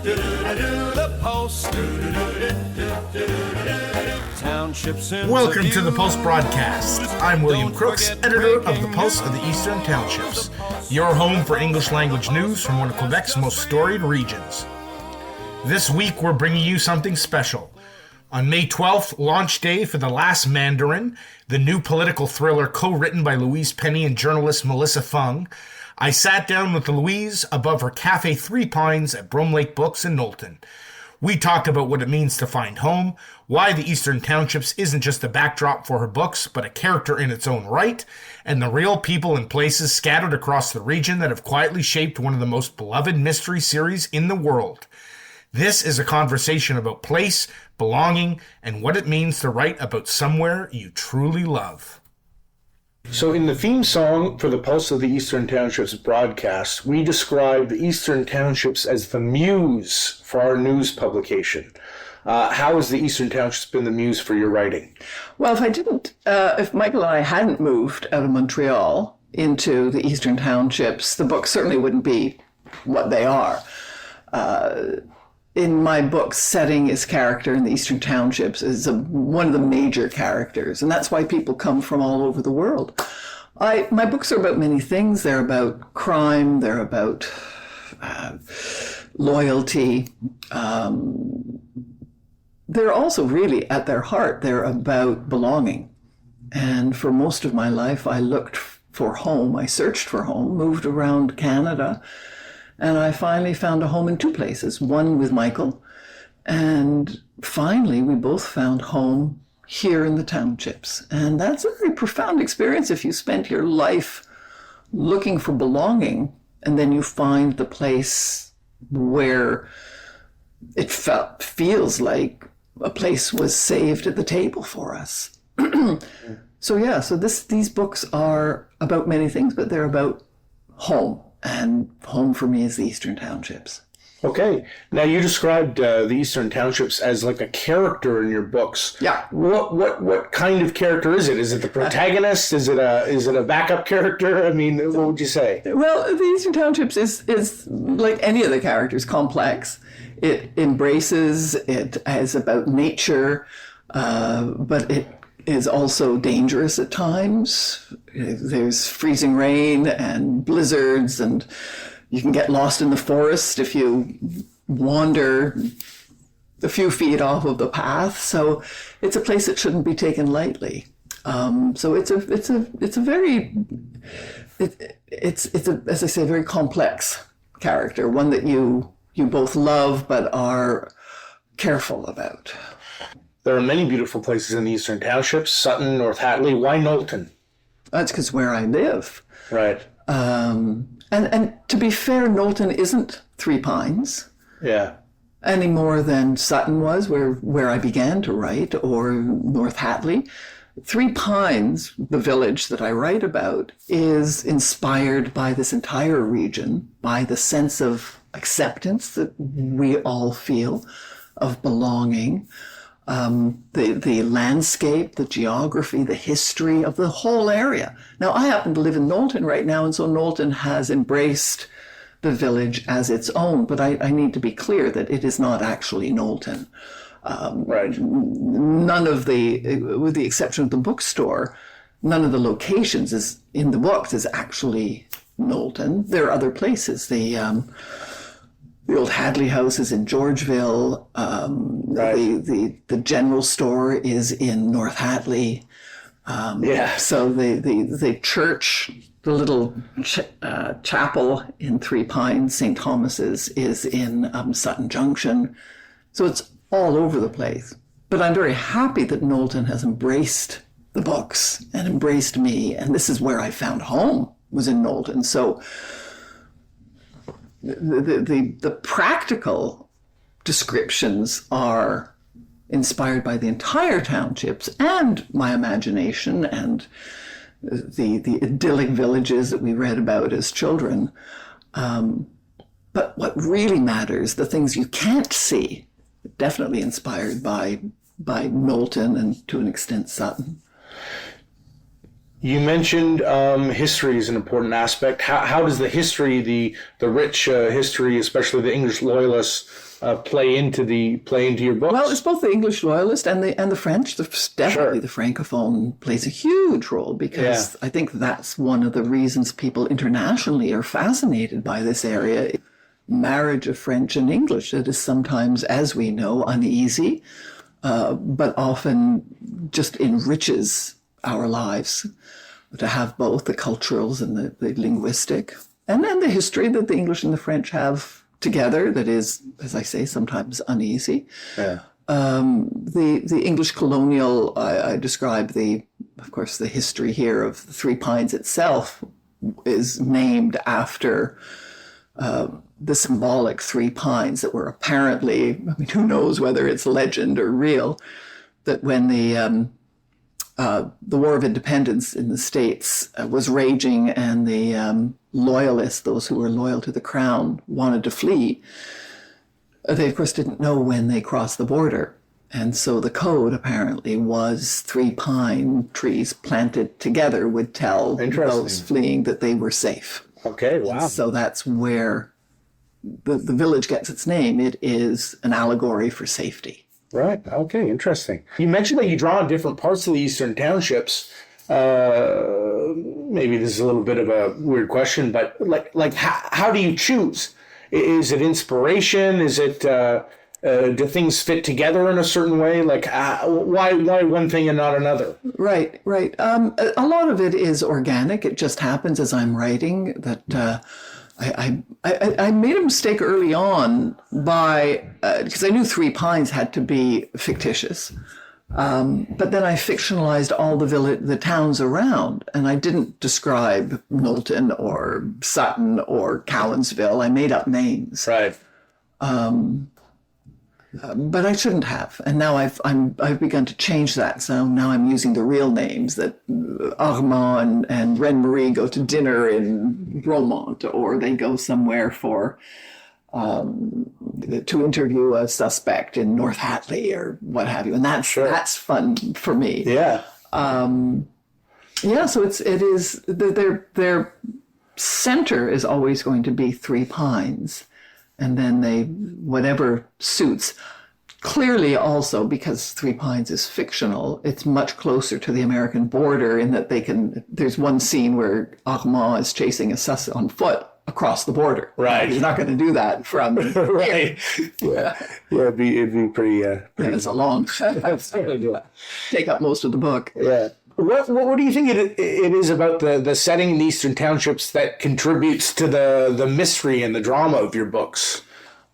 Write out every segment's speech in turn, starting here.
The Post. Welcome to the Post broadcast. I'm William Crooks, editor of the Post of the Eastern Townships, your home for English language news from one of Quebec's most storied regions. This week we're bringing you something special. On May 12th, launch day for The Last Mandarin, the new political thriller co-written by Louise Penny and journalist Mellissa Fung, I sat down with Louise above her Café Three Pines at Brome Lake Books in Knowlton. We talked about what it means to find home, why the Eastern Townships isn't just a backdrop for her books, but a character in its own right, and the real people and places scattered across the region that have quietly shaped one of the most beloved mystery series in the world. This is a conversation about place, belonging, and what it means to write about somewhere you truly love. So in the theme song for the Pulse of the Eastern Townships broadcast, we describe the Eastern Townships as the muse for our news publication. How has the Eastern Townships been the muse for your writing? Well, if Michael and I hadn't moved out of Montreal into the Eastern Townships, the books certainly wouldn't be what they are. In my book, setting is character in the Eastern Townships is one of the major characters, and that's why people come from all over the world. My books are about many things. They're about crime. They're about loyalty. They're also really, at their heart, they're about belonging. And for most of my life, I looked for home. I searched for home, moved around Canada, and I finally found a home in two places, one with Michael, and finally we both found home here in the townships. And that's a very profound experience if you spent your life looking for belonging, and then you find the place where it feels like a place was saved at the table for us. So these books are about many things, but they're about home. And home for me is the Eastern Townships. Okay. Now you described the Eastern Townships as like a character in your books. Yeah. What kind of character is it? Is it the protagonist? Is it a backup character? I mean, what would you say? Well, the Eastern Townships is like any of the characters, complex. It embraces, it is about nature, but it is also dangerous at times. There's freezing rain and blizzards, and you can get lost in the forest if you wander a few feet off of the path. So it's a place that shouldn't be taken lightly. So it's a as I say, very complex character, one that you both love but are careful about. There are many beautiful places in the Eastern Townships, Sutton, North Hatley. Why Knowlton? That's because where I live. Right. And to be fair, Knowlton isn't Three Pines. Yeah. Any more than Sutton was, where I began to write, or North Hatley. Three Pines, the village that I write about, is inspired by this entire region, by the sense of acceptance that we all feel, of belonging. The landscape, the geography, the history of the whole area. Now, I happen to live in Knowlton right now, and so Knowlton has embraced the village as its own, but I need to be clear that it is not actually Knowlton. Right. None of with the exception of the bookstore, none of the locations is in the books is actually Knowlton. There are other places. The old Hadley House is in Georgeville. Right. The general store is in North Hatley. So the church, the little chapel in Three Pines, St. Thomas's, is in Sutton Junction. So it's all over the place. But I'm very happy that Knowlton has embraced the books and embraced me. And this is where I found home, was in Knowlton. So the practical descriptions are inspired by the entire townships and my imagination and the idyllic villages that we read about as children. But what really matters, the things you can't see, definitely inspired by Knowlton and to an extent Sutton. You mentioned history is an important aspect. How does the history, the rich history, especially the English loyalists, play into your books? Well, it's both the English loyalist and the French. Definitely the Francophone plays a huge role because I think that's one of the reasons people internationally are fascinated by this area. Marriage of French and English that is sometimes, as we know, uneasy, but often just enriches our lives to have both the culturals and the linguistic, and then the history that the English and the French have together that is, as I say, sometimes uneasy. Yeah. The English colonial, I describe of course, the history here of the Three Pines itself is named after the symbolic three pines that were apparently, I mean, who knows whether it's legend or real, that when the War of Independence in the States was raging and the loyalists, those who were loyal to the crown, wanted to flee, they, of course, didn't know when they crossed the border. And so the code apparently was 3 pine trees planted together would tell those fleeing that they were safe. Okay, wow. And so that's where the village gets its name. It is an allegory for safety. Right. Okay. Interesting. You mentioned that you draw on different parts of the Eastern Townships. Maybe this is a little bit of a weird question, but like how do you choose? Is it inspiration? Is it do things fit together in a certain way? Like why one thing and not another? Right. A lot of it is organic. It just happens as I'm writing that. I made a mistake early on because I knew Three Pines had to be fictitious. But then I fictionalized all the towns around, and I didn't describe Knowlton or Sutton or Cowansville. I made up names. Right. But I shouldn't have. And now I've begun to change that. So now I'm using the real names that Armand and Reine-Marie go to dinner in Bromont, or they go somewhere to interview a suspect in North Hatley or what have you. And that's fun for me. Yeah. So it is their center is always going to be Three Pines. And then whatever suits. Clearly also, because Three Pines is fictional, it's much closer to the American border in that there's one scene where Armand is chasing a suspect on foot across the border. Right. He's not going to do that from right. Yeah. It'd be pretty it's a long take up most of the book. Yeah. What do you think it is about the setting in the Eastern Townships that contributes to the mystery and the drama of your books?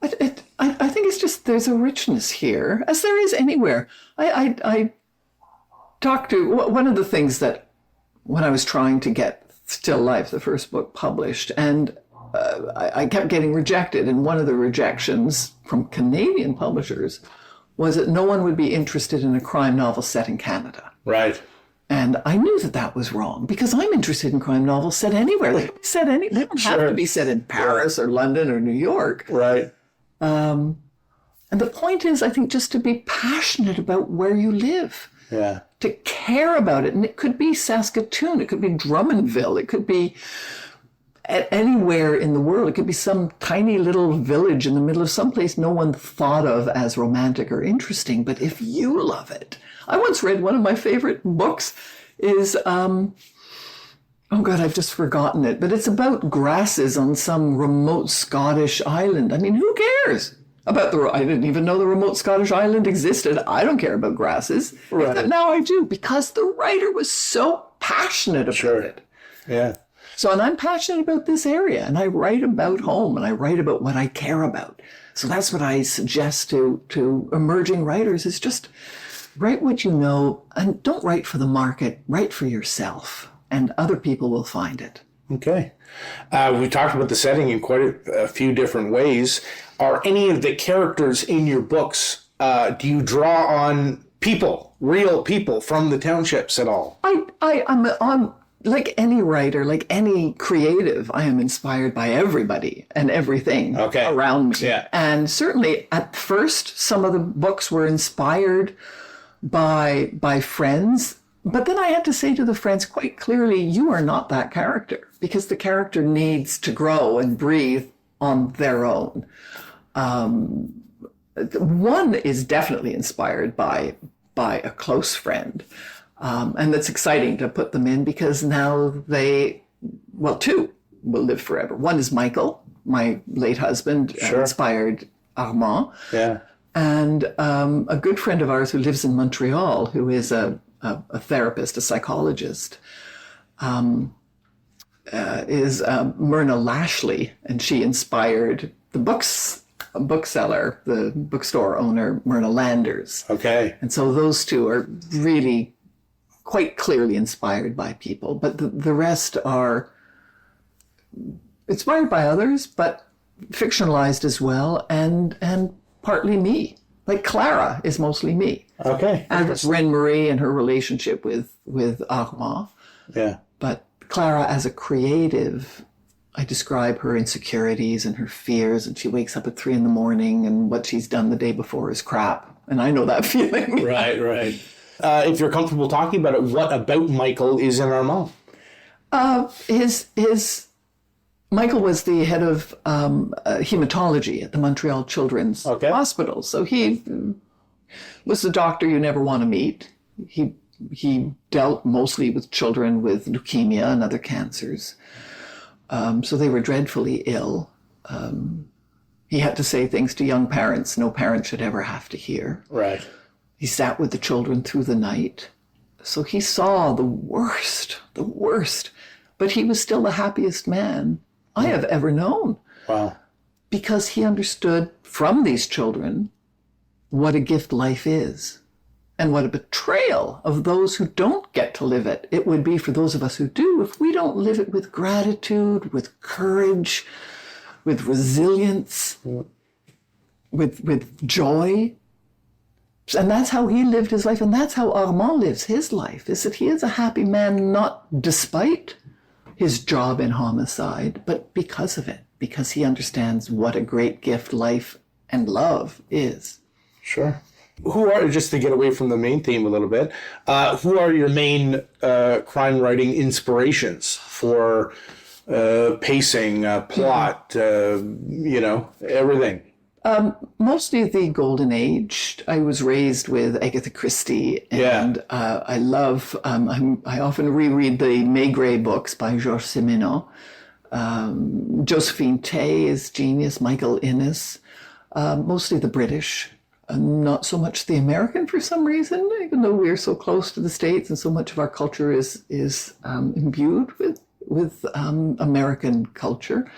I think it's just there's a richness here, as there is anywhere. I talked to one of the things that when I was trying to get Still Life, the first book, published, and I kept getting rejected, and one of the rejections from Canadian publishers was that no one would be interested in a crime novel set in Canada. Right. And I knew that was wrong because I'm interested in crime novels set anywhere. They don't have to be set in Paris or London or New York. Right. And the point is, I think, just to be passionate about where you live. Yeah. To care about it. And it could be Saskatoon. It could be Drummondville. It could be anywhere in the world. It could be some tiny little village in the middle of someplace no one thought of as romantic or interesting. But if you love it. I once read one of my favorite books is, oh God, I've just forgotten it, but it's about grasses on some remote Scottish island. I mean, who cares about I didn't even know the remote Scottish island existed. I don't care about grasses. Right. Now I do, because the writer was so passionate about it. Yeah. So, and I'm passionate about this area, and I write about home, and I write about what I care about. So that's what I suggest to emerging writers is just write what you know, and don't write for the market, write for yourself, and other people will find it. Okay. We talked about the setting in quite a few different ways. Are any of the characters in your books, do you draw on people, real people from the townships at all? I'm like any writer, like any creative, I am inspired by everybody and everything around me. Yeah. And certainly at first, some of the books were inspired by friends, but then I had to say to the friends quite clearly, you are not that character, because the character needs to grow and breathe on their own. One is definitely inspired by a close friend. And that's exciting to put them in because now two will live forever. One is Michael, my late husband, inspired Armand. Yeah. And a good friend of ours who lives in Montreal, who is a therapist, a psychologist, is Myrna Lashley, and she inspired the bookseller, the bookstore owner, Myrna Landers. Okay. And so those two are really quite clearly inspired by people, but the rest are inspired by others, but fictionalized as well, and partly me. Like Clara is mostly me. Okay. And it's Reine-Marie and her relationship with Armand. Yeah. But Clara as a creative, I describe her insecurities and her fears, and she wakes up at 3 a.m. and what she's done the day before is crap. And I know that feeling. Right. If you're comfortable talking about it, what about Michael is in Armand? Michael was the head of hematology at the Montreal Children's Hospital. So he was the doctor you never want to meet. He dealt mostly with children with leukemia and other cancers. So they were dreadfully ill. He had to say things to young parents no parent should ever have to hear. Right. He sat with the children through the night. So he saw the worst, but he was still the happiest man I have ever known. Wow. Because he understood from these children what a gift life is and what a betrayal of those who don't get to live it it would be for those of us who do if we don't live it with gratitude, with courage, with resilience, with joy. And that's how he lived his life, and that's how Armand lives his life, is that he is a happy man not despite his job in homicide, but because of it, because he understands what a great gift life and love is. Sure. Who are, just to get away from the main theme a little bit, who are your main crime writing inspirations for pacing, plot, everything? Mostly the Golden Age. I was raised with Agatha Christie, and I love, I often reread the Maigret books by Georges Simenon. Josephine Tey is genius, Michael Innes, mostly the British, not so much the American for some reason, even though we're so close to the States and so much of our culture is imbued with American culture.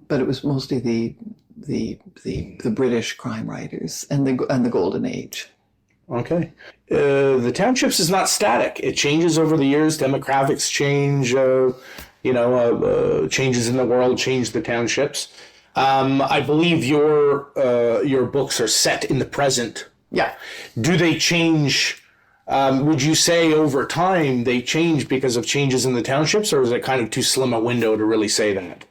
But it was mostly the British crime writers and the Golden Age. Okay. The Townships is not static. It changes over the years. Demographics change. Changes in the world change the Townships. I believe your books are set in the present. Yeah. Do they change? Would you say over time they change because of changes in the Townships, or is it kind of too slim a window to really say that?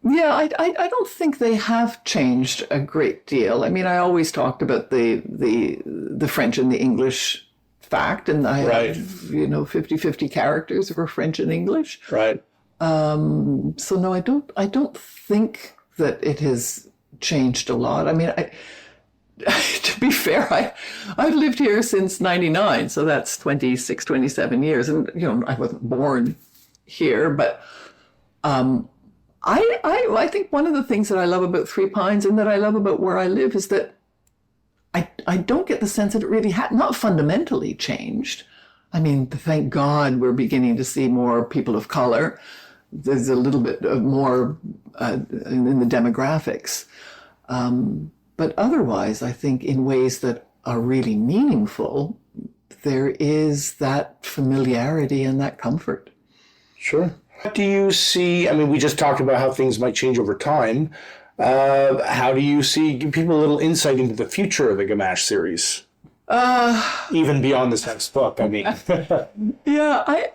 Yeah, I don't think they have changed a great deal. I mean, I always talked about the French and the English fact, and I have 50-50 characters for French and English. Right. So no, I don't think that it has changed a lot. I mean, to be fair, I've lived here since 99, so that's 26, 27 years, and I wasn't born here, but I think one of the things that I love about Three Pines and that I love about where I live is that I don't get the sense that it really not fundamentally changed. I mean, thank God we're beginning to see more people of color. There's a little bit of more in the demographics. But otherwise, I think in ways that are really meaningful, there is that familiarity and that comfort. Sure. What do you see? I mean, we just talked about how things might change over time. How do you see? Give people a little insight into the future of the Gamache series. Even beyond this next book, I mean. Yeah, I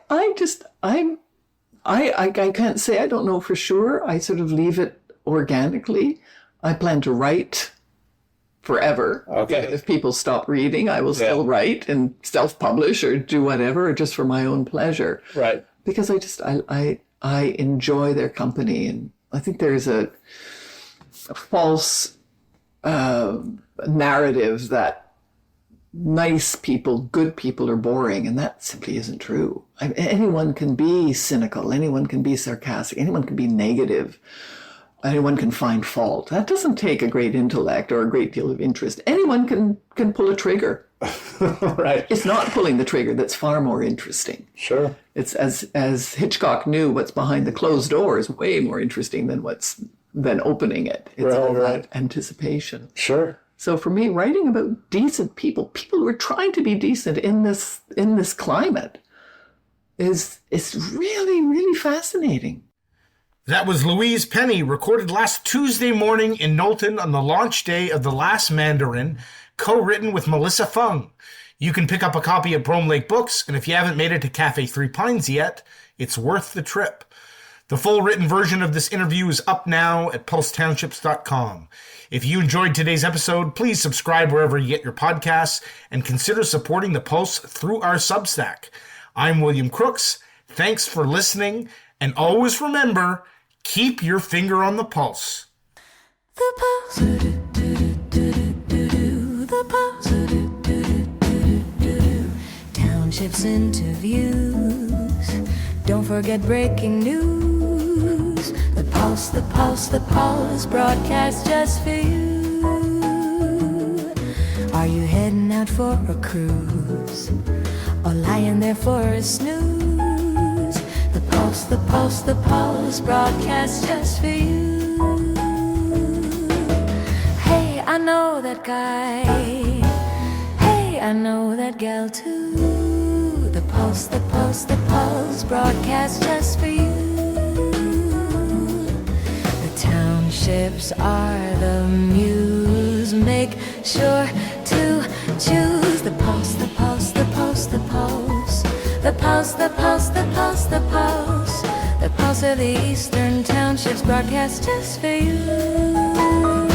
can't say. I don't know for sure. I sort of leave it organically. I plan to write forever. Okay. If people stop reading, I will still write and self-publish or do whatever, or just for my own pleasure. Right. Because I enjoy their company, and I think there's a false narrative that nice people, good people are boring, and that simply isn't true. Anyone can be cynical, anyone can be sarcastic, anyone can be negative, anyone can find fault. That doesn't take a great intellect or a great deal of interest. Anyone can pull a trigger. Right. It's not pulling the trigger that's far more interesting. Sure. It's as Hitchcock knew, what's behind the closed door is way more interesting than opening it. It's all that anticipation. Sure. So for me, writing about decent people who are trying to be decent in this climate is really, really fascinating. That was Louise Penny, recorded last Tuesday morning in Knowlton on the launch day of The Last Mandarin, co-written with Mellissa Fung. You can pick up a copy at Brome Lake Books, and if you haven't made it to Café Three Pines yet, it's worth the trip. The full written version of this interview is up now at pulsetownships.com. If you enjoyed today's episode, please subscribe wherever you get your podcasts and consider supporting the Pulse through our Substack. I'm William Crooks. Thanks for listening, and always remember, keep your finger on the pulse. The Pulse. The Pulse. Townships interviews. Don't forget breaking news. The Pulse, the Pulse, the Pulse, broadcast just for you. Are you heading out for a cruise? Or lying there for a snooze? The Pulse, the Pulse, the Pulse, broadcast just for you. Hey, I know that guy. Hey, I know that gal too. The Pulse, the Pulse, the Pulse, broadcast just for you. The townships are the muse. Make sure to choose the Pulse, the Pulse, the Pulse, the Pulse. The Pulse, the Pulse, the Pulse, the Pulse. The Pulse of the Eastern Townships, broadcast just for you.